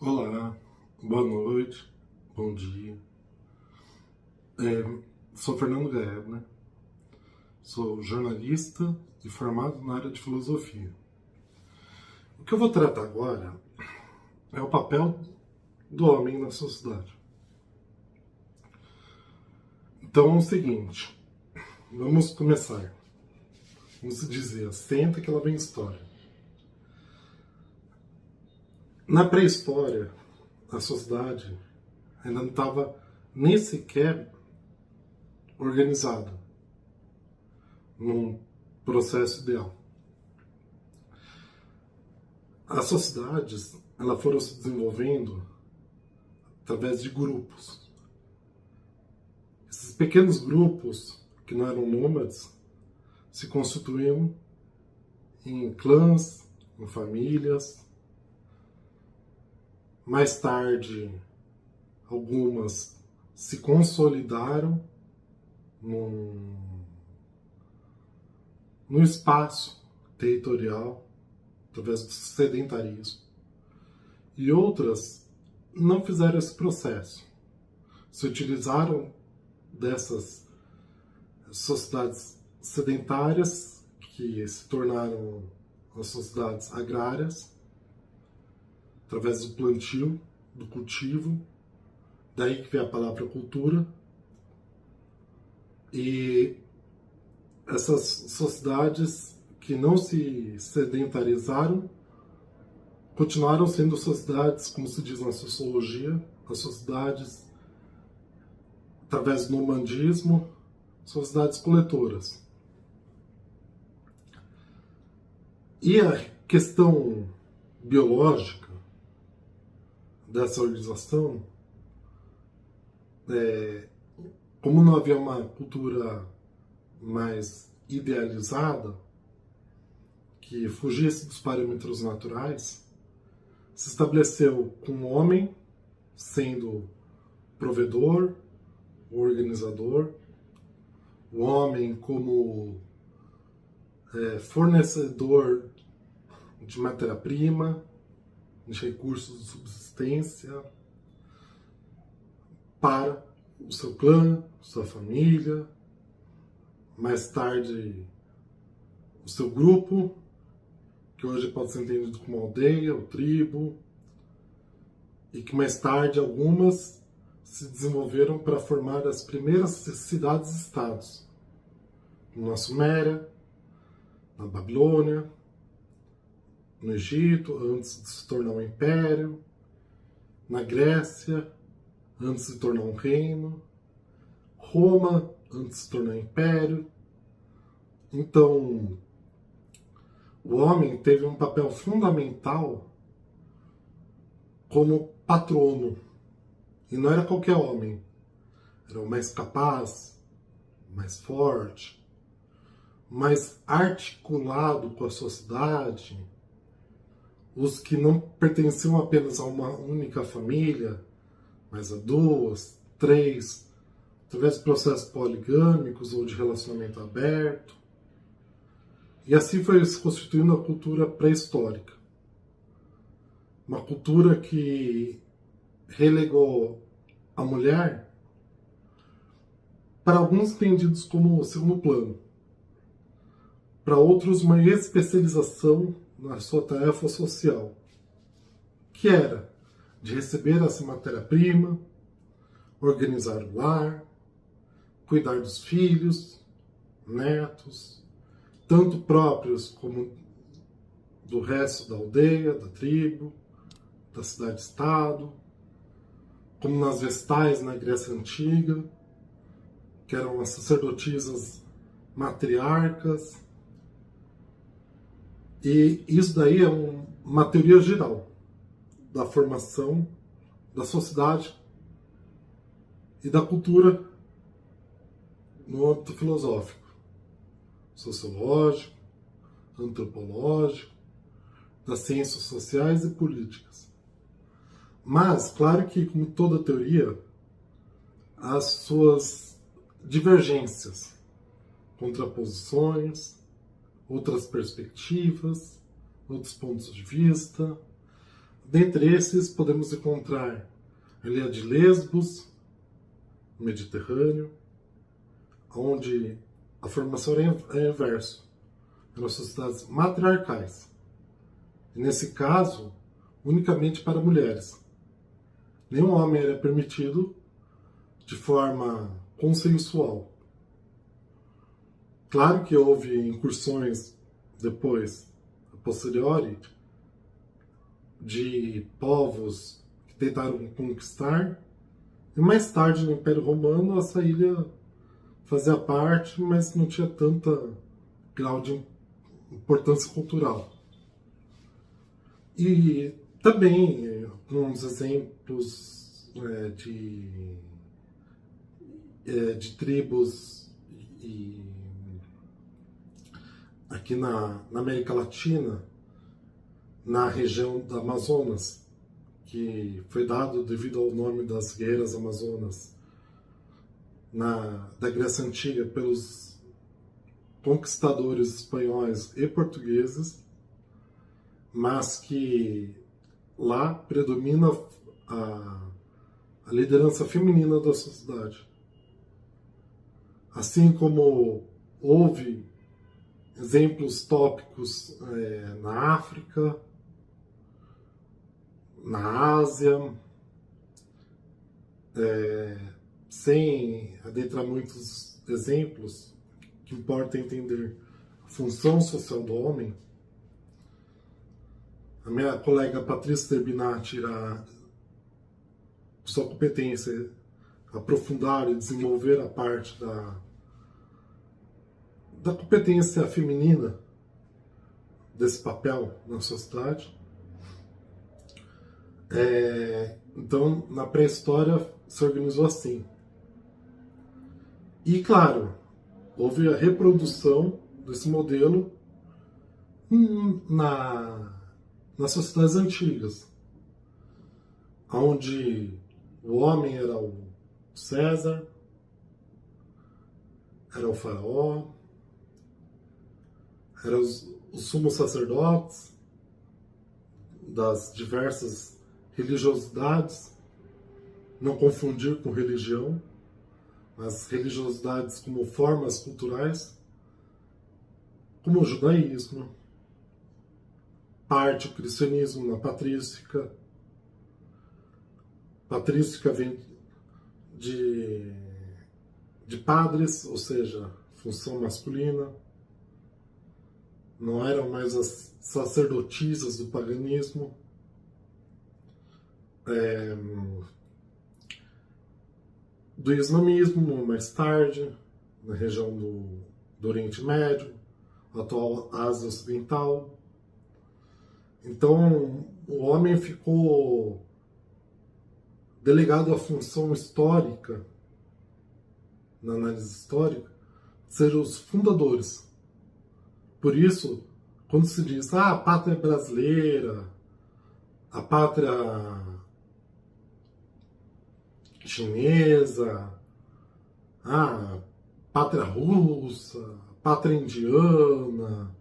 Olá, boa noite, bom dia. Sou Fernando Gaebner, sou jornalista e formado na área de filosofia. O que eu vou tratar agora é o papel do homem na sociedade. Então é o seguinte, vamos começar. Vamos dizer, senta que ela vem história. Na pré-história, a sociedade ainda não estava nem sequer organizada num processo ideal. As sociedades elas foram se desenvolvendo através de grupos. Esses pequenos grupos, que não eram nômades, se constituíam em clãs, em famílias. Mais tarde, algumas se consolidaram num espaço territorial, através do sedentarismo. E outras não fizeram esse processo. Se utilizaram dessas sociedades sedentárias, que se tornaram as sociedades agrárias, através do plantio, do cultivo, daí que vem a palavra cultura. E essas sociedades que não se sedentarizaram continuaram sendo sociedades, como se diz na sociologia, as sociedades, através do nomandismo, sociedades coletoras. E a questão biológica dessa organização, como não havia uma cultura mais idealizada, que fugisse dos parâmetros naturais, se estabeleceu com o homem sendo provedor, organizador, o homem como fornecedor de matéria-prima, de recursos de subsistência para o seu clã, sua família, mais tarde o seu grupo, que hoje pode ser entendido como aldeia, ou tribo, e que mais tarde algumas se desenvolveram para formar as primeiras cidades-estados, na Suméria, na Babilônia, no Egito, antes de se tornar um império, na Grécia, antes de se tornar um reino, Roma, antes de se tornar império. Então, o homem teve um papel fundamental como patrono. E não era qualquer homem. Era o mais capaz, mais forte, mais articulado com a sociedade. Os que não pertenciam apenas a uma única família, mas a duas, três, através de processos poligâmicos ou de relacionamento aberto. E assim foi se constituindo a cultura pré-histórica. Uma cultura que relegou a mulher para alguns entendidos como segundo plano, para outros uma especialização na sua tarefa social, que era de receber essa matéria-prima, organizar o lar, cuidar dos filhos, netos, tanto próprios como do resto da aldeia, da tribo, da cidade-estado, como nas vestais na Grécia Antiga, que eram as sacerdotisas matriarcas. E isso daí é uma teoria geral da formação da sociedade e da cultura no âmbito filosófico, sociológico, antropológico, das ciências sociais e políticas. Mas, claro que, como toda teoria, as suas divergências, contraposições, outras perspectivas, outros pontos de vista, Dentre esses, podemos encontrar a Ilha de Lesbos, no Mediterrâneo, onde a formação é inverso. Eram sociedades matriarcais. E nesse caso, unicamente para mulheres. Nenhum homem era permitido de forma consensual. Claro que houve incursões depois, a posteriori, de povos que tentaram conquistar, e mais tarde no Império Romano essa ilha fazia parte, mas não tinha tanta grau de importância cultural. E também alguns exemplos de tribos aqui na América Latina, na região do Amazonas, que foi dado devido ao nome das guerreiras amazonas da Grécia Antiga pelos conquistadores espanhóis e portugueses, mas que lá predomina a liderança feminina da sociedade. Assim como houve exemplos tópicos na África, na Ásia, sem adentrar muitos exemplos, o que importa é entender a função social do homem. A minha colega Patrícia Terbinati irá, por sua competência, aprofundar e desenvolver a parte da competência feminina desse papel na sociedade. Então, na pré-história, se organizou assim. E, claro, houve a reprodução desse modelo nas sociedades antigas, onde o homem era o César, era o faraó, eram os sumos sacerdotes das diversas religiosidades, não confundir com religião, mas religiosidades como formas culturais, como o judaísmo, parte o cristianismo na patrística. Patrística vem de padres, ou seja, função masculina. Não eram mais as sacerdotisas do paganismo. Do islamismo, mais tarde, na região do Oriente Médio, atual Ásia Ocidental. Então, o homem ficou delegado à função histórica, na análise histórica, de ser os fundadores. Por isso, quando se diz, a pátria brasileira, a pátria chinesa, a pátria russa, a pátria indiana,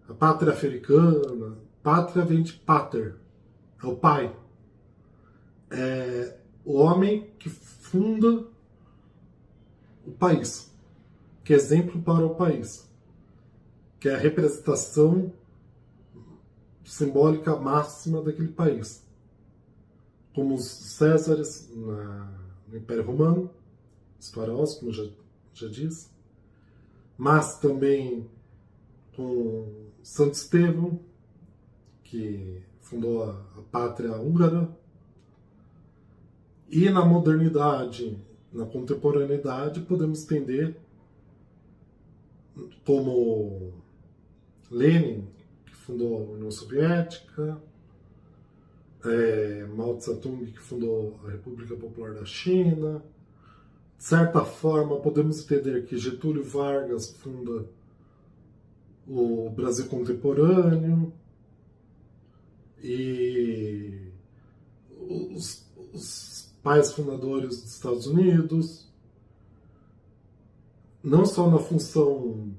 a pátria africana, pátria vem de pater, é o pai. É o homem que funda o país, que é exemplo para o país, que é a representação simbólica máxima daquele país. Como os Césares no Império Romano, os faraós, como já disse, mas também com Santo Estevão, que fundou a pátria húngara, e na modernidade, na contemporaneidade, podemos entender como Lenin, que fundou a União Soviética, Mao Tse-tung, que fundou a República Popular da China. De certa forma, podemos entender que Getúlio Vargas funda o Brasil contemporâneo, e os pais fundadores dos Estados Unidos, não só na função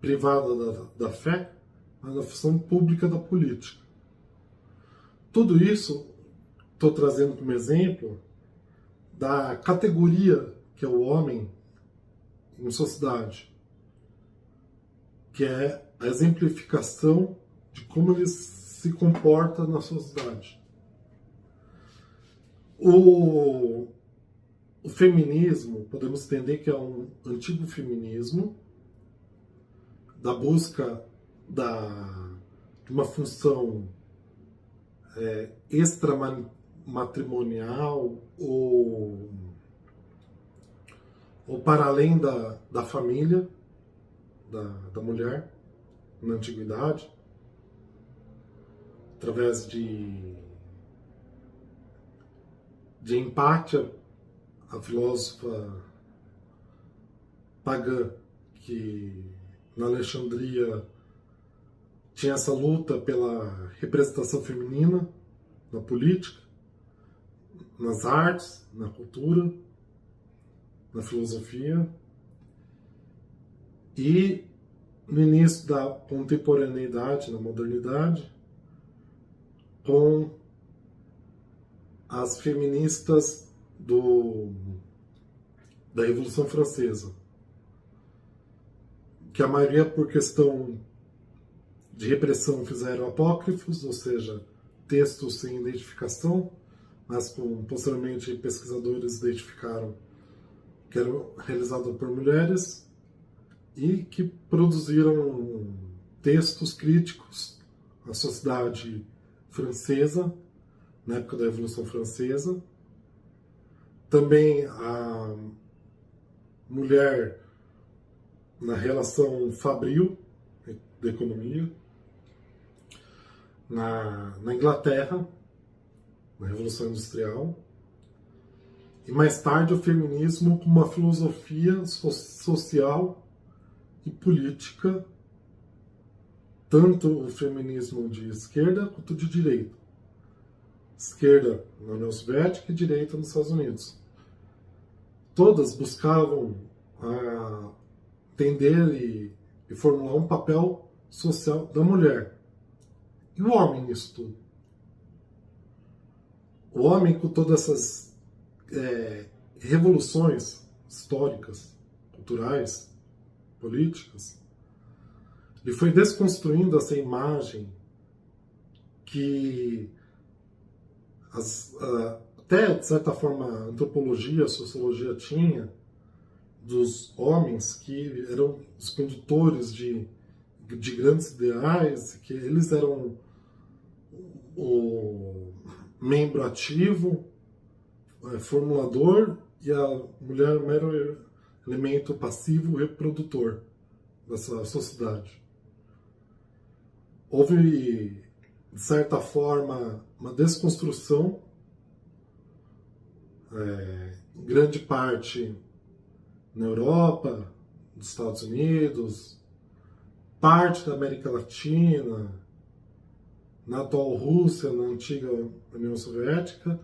privada da fé, mas na função pública da política. tudo isso estou trazendo como exemplo da categoria que é o homem em sociedade, que é a exemplificação de como ele se comporta na sociedade. O feminismo, podemos entender que é um antigo feminismo da busca de uma função extramatrimonial ou para além da família, da mulher, na antiguidade, através de Empátia, a filósofa pagã, que na Alexandria tinha essa luta pela representação feminina na política, nas artes, na cultura, na filosofia. E no início da contemporaneidade, na modernidade, com as feministas da Revolução Francesa, que a maioria, por questão de repressão, fizeram apócrifos, ou seja, textos sem identificação, mas posteriormente pesquisadores identificaram que eram realizados por mulheres e que produziram textos críticos à sociedade francesa, na época da Revolução Francesa. Também a mulher na relação fabril da economia, na Inglaterra, na Revolução Industrial, e mais tarde o feminismo como uma filosofia social e política, tanto o feminismo de esquerda quanto de direita. Esquerda na União Soviética e direita nos Estados Unidos. Todas buscavam entender e formular um papel social da mulher. E o homem nisso tudo? O homem, com todas essas revoluções históricas, culturais, políticas, ele foi desconstruindo essa imagem que até, de certa forma, a antropologia, a sociologia tinha dos homens que eram os condutores de grandes ideais, que eles eram o membro ativo, formulador, e a mulher era um mero elemento passivo reprodutor dessa sociedade. Houve, de certa forma, uma desconstrução, em grande parte na Europa, nos Estados Unidos, parte da América Latina, na atual Rússia, na antiga União Soviética,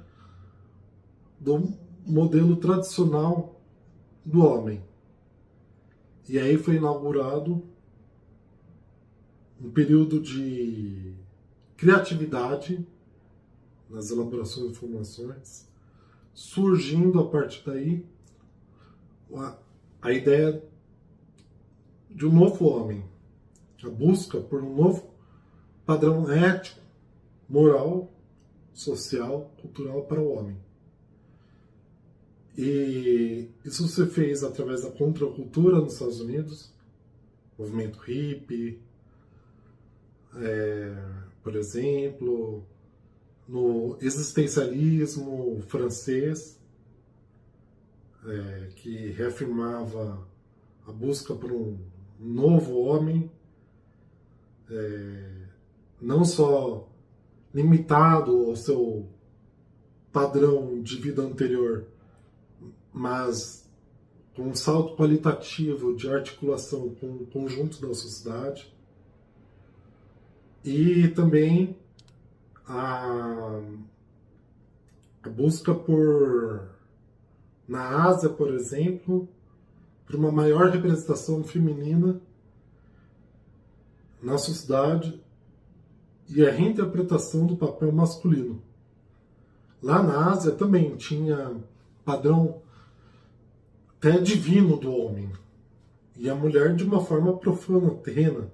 do modelo tradicional do homem. E aí foi inaugurado um período de criatividade nas elaborações de informações, surgindo a partir daí a ideia de um novo homem, a busca por um novo padrão ético, moral, social, cultural para o homem. E isso se fez através da contracultura nos Estados Unidos, movimento hippie, por exemplo, no existencialismo francês, que reafirmava a busca por um novo homem, não só limitado ao seu padrão de vida anterior, mas com um salto qualitativo de articulação com o conjunto da sociedade. E também a busca na Ásia, por exemplo, por uma maior representação feminina na sociedade, e a reinterpretação do papel masculino. Lá na Ásia também tinha padrão até divino do homem, e a mulher de uma forma profana, terrena,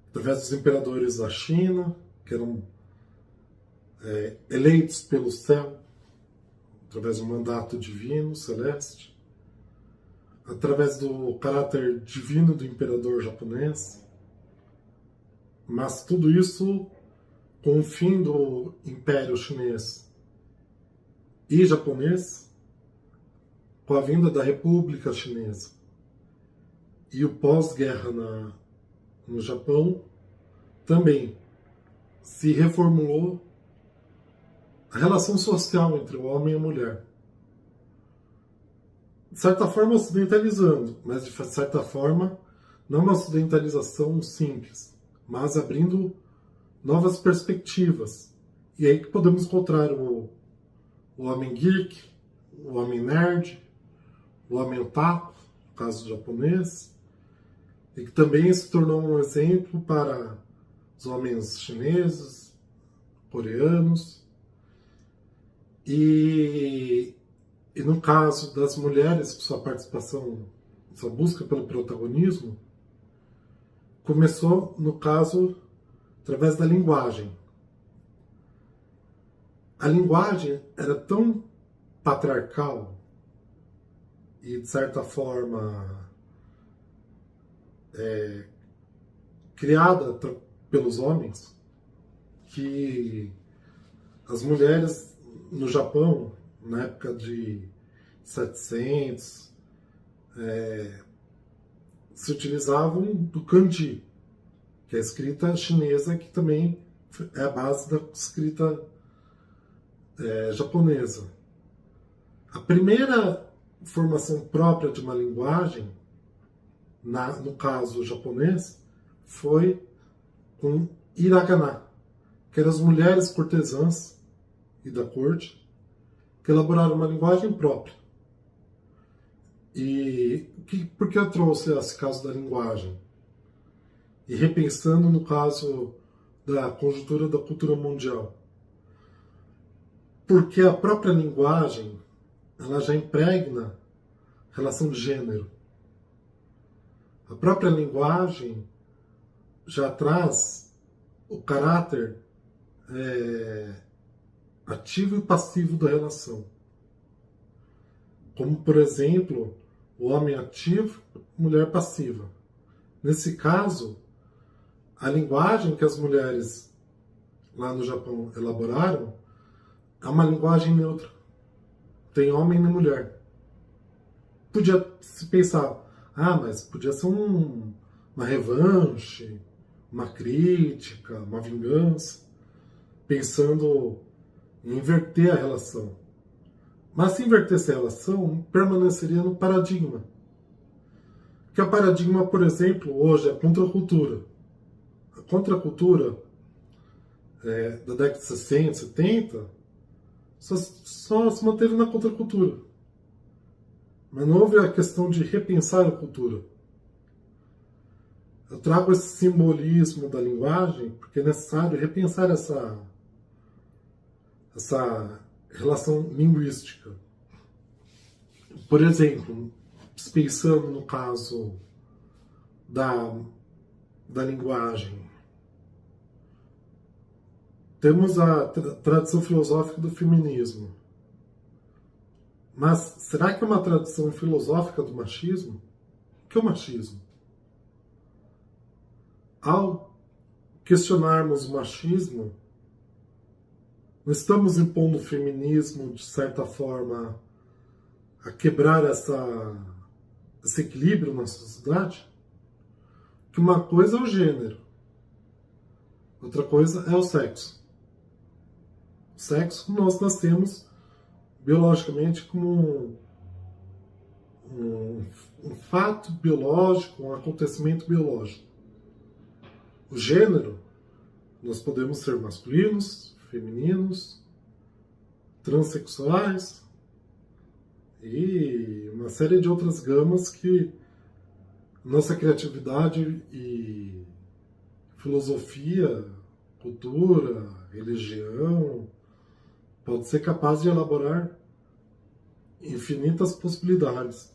através dos imperadores da China, que eram eleitos pelo céu, através do mandato divino, celeste, através do caráter divino do imperador japonês, mas tudo isso com o fim do Império Chinês e japonês, com a vinda da República Chinesa e o pós-guerra no Japão, também se reformulou a relação social entre o homem e a mulher. De certa forma ocidentalizando, mas de certa forma não uma ocidentalização simples, mas abrindo novas perspectivas. E aí que podemos encontrar o homem geek, o homem nerd, o homem otaku, no caso japonês, e que também se tornou um exemplo para os homens chineses, coreanos, e no caso das mulheres, sua participação, sua busca pelo protagonismo, começou, no caso, através da linguagem. A linguagem era tão patriarcal e, de certa forma, criada pelos homens, que as mulheres no Japão, na época de 700, se utilizavam do kanji, que é a escrita chinesa, que também é a base da escrita japonesa. A primeira formação própria de uma linguagem, no caso japonês, foi com hiragana, que eram as mulheres cortesãs e da corte, que elaboraram uma linguagem própria. E por que eu trouxe esse caso da linguagem? E repensando no caso da conjuntura da cultura mundial. Porque a própria linguagem, ela já impregna a relação de gênero. A própria linguagem já traz o caráter ativo e passivo da relação. Como, por exemplo, o homem ativo, mulher passiva. Nesse caso, a linguagem que as mulheres lá no Japão elaboraram é uma linguagem neutra. Tem homem e mulher. Podia se pensar, mas podia ser uma revanche, uma crítica, uma vingança, pensando em inverter a relação. Mas se invertesse a relação, permaneceria no paradigma. Que o paradigma, por exemplo, hoje é a contracultura. A contracultura da década de 60, 70, só se manteve na contracultura. Mas não houve a questão de repensar a cultura. Eu trago esse simbolismo da linguagem porque é necessário repensar essa relação linguística. Por exemplo, pensando no caso da linguagem, temos a tradição filosófica do feminismo. Mas será que é uma tradição filosófica do machismo? O que é o machismo? Ao questionarmos o machismo, não estamos impondo o feminismo, de certa forma, a quebrar esse equilíbrio na sociedade? Que uma coisa é o gênero, outra coisa é o sexo. O sexo nós nascemos biologicamente como um fato biológico, um acontecimento biológico. O gênero, nós podemos ser masculinos, femininos, transexuais e uma série de outras gamas que nossa criatividade e filosofia, cultura, religião, pode ser capaz de elaborar infinitas possibilidades.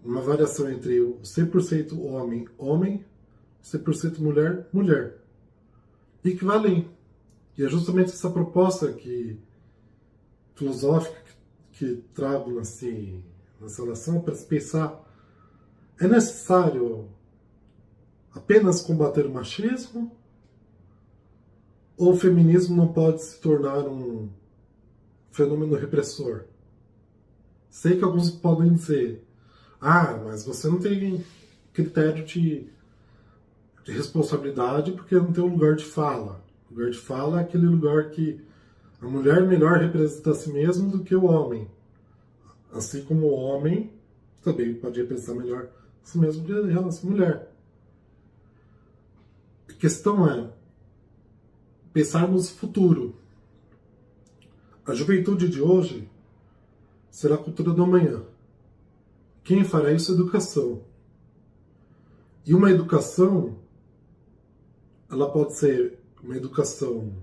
Uma variação entre o 100% homem, homem, 100% mulher, mulher. E que vai além. E é justamente essa proposta filosófica que trago nessa relação para se pensar: é necessário apenas combater o machismo? Ou o feminismo não pode se tornar um fenômeno repressor? Sei que alguns podem dizer: mas você não tem critério de responsabilidade porque não tem um lugar de fala. O lugar de fala é aquele lugar que a mulher melhor representa a si mesma do que o homem. Assim como o homem também pode representar melhor a si mesmo em relação à mulher. A questão é pensarmos no futuro. A juventude de hoje será a cultura do amanhã. Quem fará isso é a educação. E uma educação, ela pode ser uma educação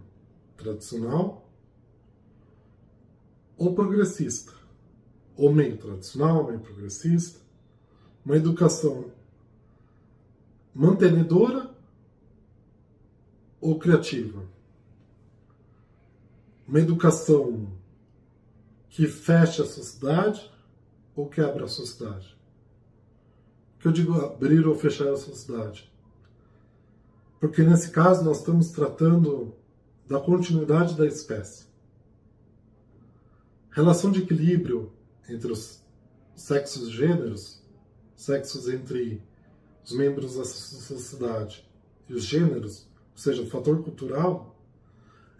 tradicional ou progressista. Ou meio tradicional, meio progressista. Uma educação mantenedora ou criativa. Uma educação que fecha a sociedade ou que abre a sociedade. O que eu digo abrir ou fechar a sociedade? Porque nesse caso nós estamos tratando da continuidade da espécie. Relação de equilíbrio entre os sexos e gêneros, sexos entre os membros da sociedade e os gêneros, ou seja, o fator cultural,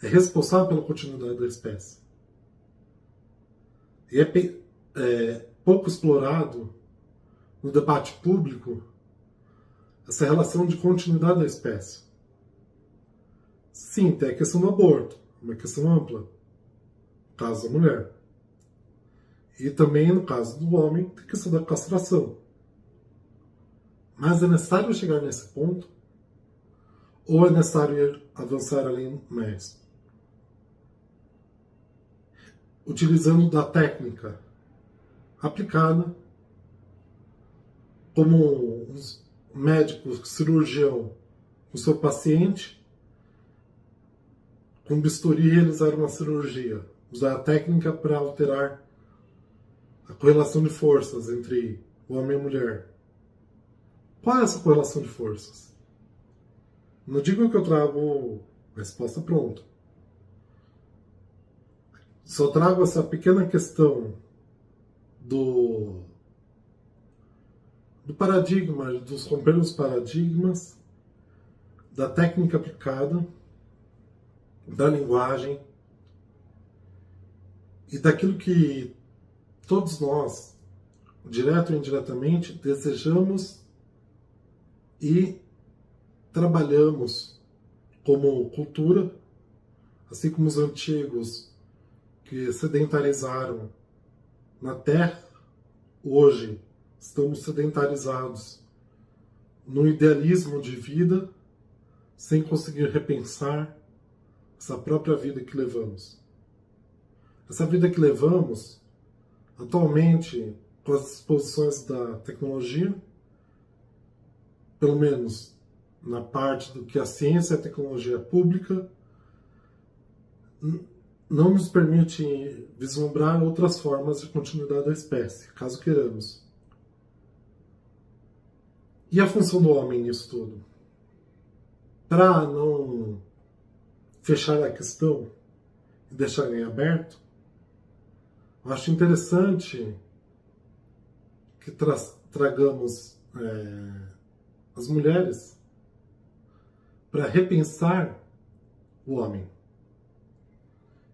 é responsável pela continuidade da espécie. E é pouco explorado no debate público essa relação de continuidade da espécie. Sim, tem a questão do aborto, uma questão ampla, no caso da mulher. E também, no caso do homem, tem a questão da castração. Mas é necessário chegar nesse ponto? Ou é necessário avançar além mais? Utilizando da técnica aplicada, como um médico cirurgião com seu paciente, com bisturi realizar uma cirurgia, usar a técnica para alterar a correlação de forças entre o homem e a mulher. Qual é essa correlação de forças? Não digo que eu trago a resposta pronta. Só trago essa pequena questão do paradigma, dos romper os paradigmas, da técnica aplicada, da linguagem e daquilo que todos nós, direto ou indiretamente, desejamos e trabalhamos como cultura, assim como os antigos que sedentarizaram na Terra, hoje estamos sedentarizados no idealismo de vida, sem conseguir repensar essa própria vida que levamos. Essa vida que levamos, atualmente, com as disposições da tecnologia, pelo menos na parte do que a ciência e a tecnologia pública, não nos permite vislumbrar outras formas de continuidade da espécie, caso queiramos. E a função do homem nisso tudo? Para não fechar a questão e deixar em aberto, eu acho interessante que tragamos as mulheres para repensar o homem.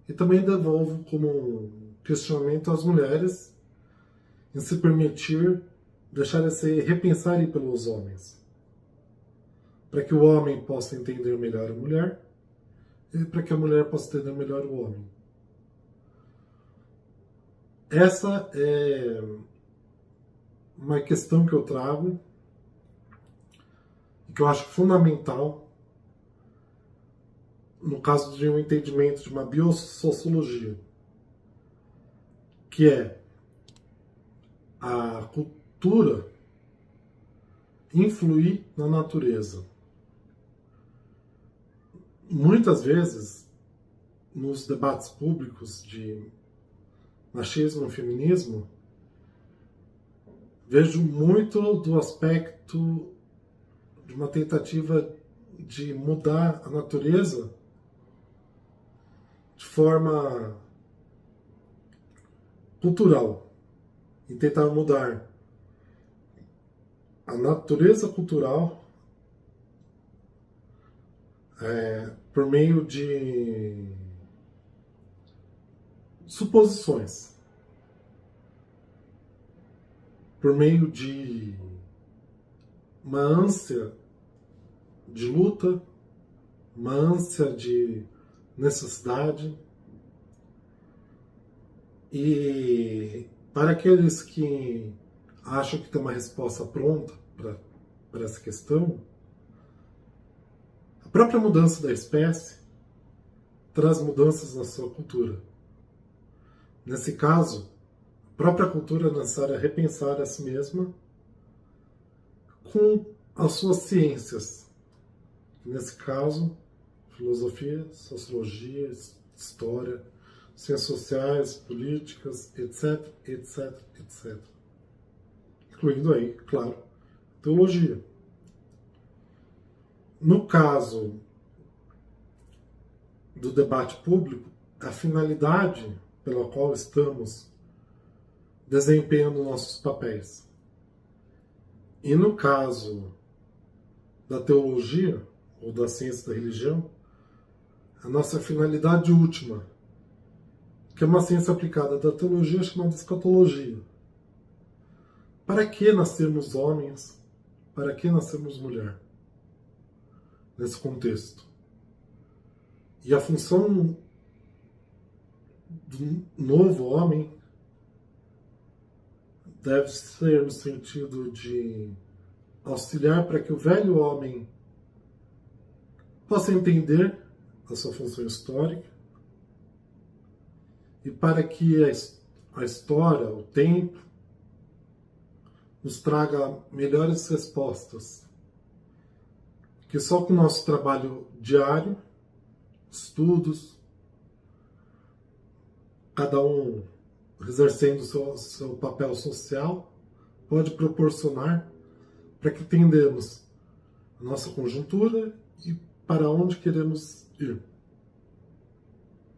E também devolvo como um questionamento às mulheres em se permitir deixar-se repensar pelos homens. Para que o homem possa entender melhor a mulher e para que a mulher possa entender melhor o homem. Essa é uma questão que eu trago e que eu acho fundamental no caso de um entendimento de uma biosociologia, que é a cultura influir na natureza. Muitas vezes, nos debates públicos de machismo e feminismo, vejo muito do aspecto de uma tentativa de mudar a natureza de forma cultural e tentar mudar a natureza cultural por meio de suposições, por meio de uma ânsia de luta, uma ânsia de necessidade. E para aqueles que acham que tem uma resposta pronta para essa questão, a própria mudança da espécie traz mudanças na sua cultura. Nesse caso, a própria cultura é necessária repensar a si mesma com as suas ciências. Nesse caso, filosofia, sociologia, história, ciências sociais, políticas, etc, etc, etc. Incluindo aí, claro, teologia. No caso do debate público, a finalidade pela qual estamos desempenhando nossos papéis. E no caso da teologia, ou da ciência da religião, a nossa finalidade última, que é uma ciência aplicada da teologia chamada escatologia. Para que nascermos homens? Para que nascermos mulher? Nesse contexto. E a função do novo homem deve ser no sentido de auxiliar para que o velho homem possa entender a sua função histórica e para que a história, o tempo, nos traga melhores respostas. Que só com o nosso trabalho diário, estudos, cada um exercendo seu papel social, pode proporcionar para que entendamos a nossa conjuntura e para onde queremos ir.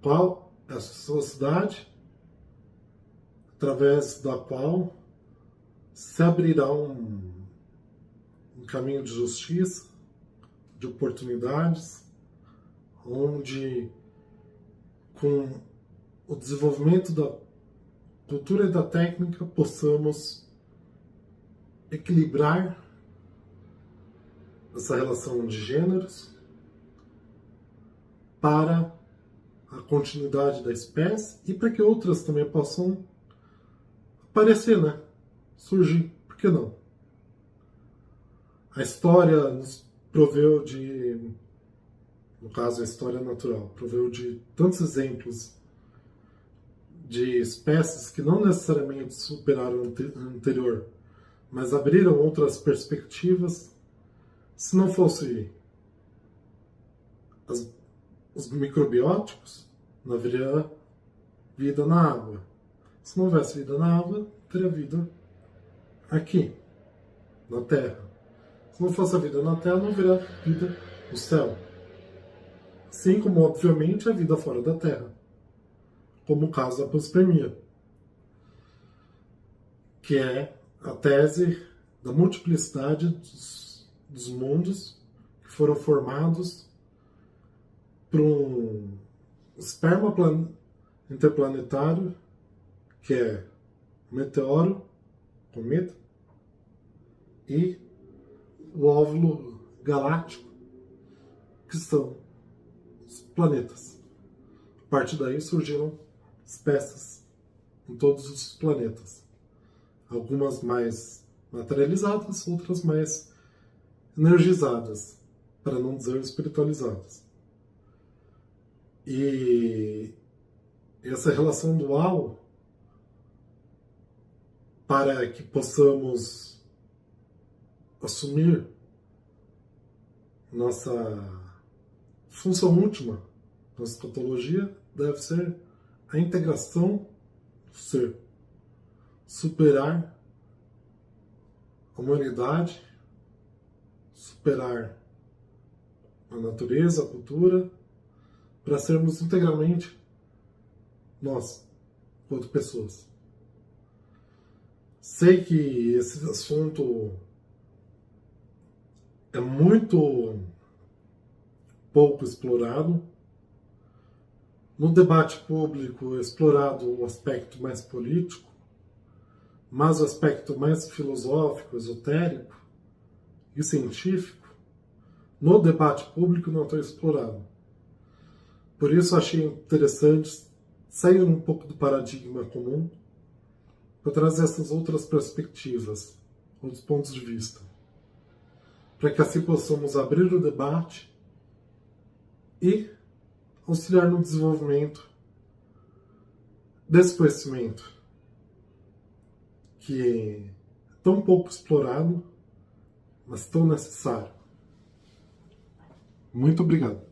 Qual é a sociedade através da qual se abrirá um caminho de justiça, de oportunidades, onde com o desenvolvimento da cultura e da técnica possamos equilibrar essa relação de gêneros para a continuidade da espécie e para que outras também possam aparecer, né? Surgir, por que não? A história nos proveu de, no caso a história natural, proveu de tantos exemplos de espécies que não necessariamente superaram o anterior, mas abriram outras perspectivas. Se não fosse os microbióticos, não haveria vida na água. Se não houvesse vida na água, teria vida aqui, na Terra. Se não fosse a vida na Terra, não haveria vida no céu. Assim como, obviamente, a vida fora da Terra. Como o caso da panspermia, que é a tese da multiplicidade dos mundos que foram formados por um esperma interplanetário, que é meteoro, cometa, e o óvulo galáctico, que são os planetas. A partir daí surgiram espécies em todos os planetas. Algumas mais materializadas, outras mais energizadas, para não dizer espiritualizadas. E essa relação dual, para que possamos assumir nossa função última, nossa escatologia, deve ser a integração do ser, superar a humanidade, superar a natureza, a cultura, para sermos integralmente nós, enquanto pessoas. Sei que esse assunto é muito pouco explorado. No debate público é explorado o aspecto mais político, mas o aspecto mais filosófico, esotérico e científico, no debate público não está explorado. Por isso achei interessante sair um pouco do paradigma comum para trazer essas outras perspectivas, outros pontos de vista, para que assim possamos abrir o debate e auxiliar no desenvolvimento desse conhecimento que é tão pouco explorado, mas tão necessário. Muito obrigado.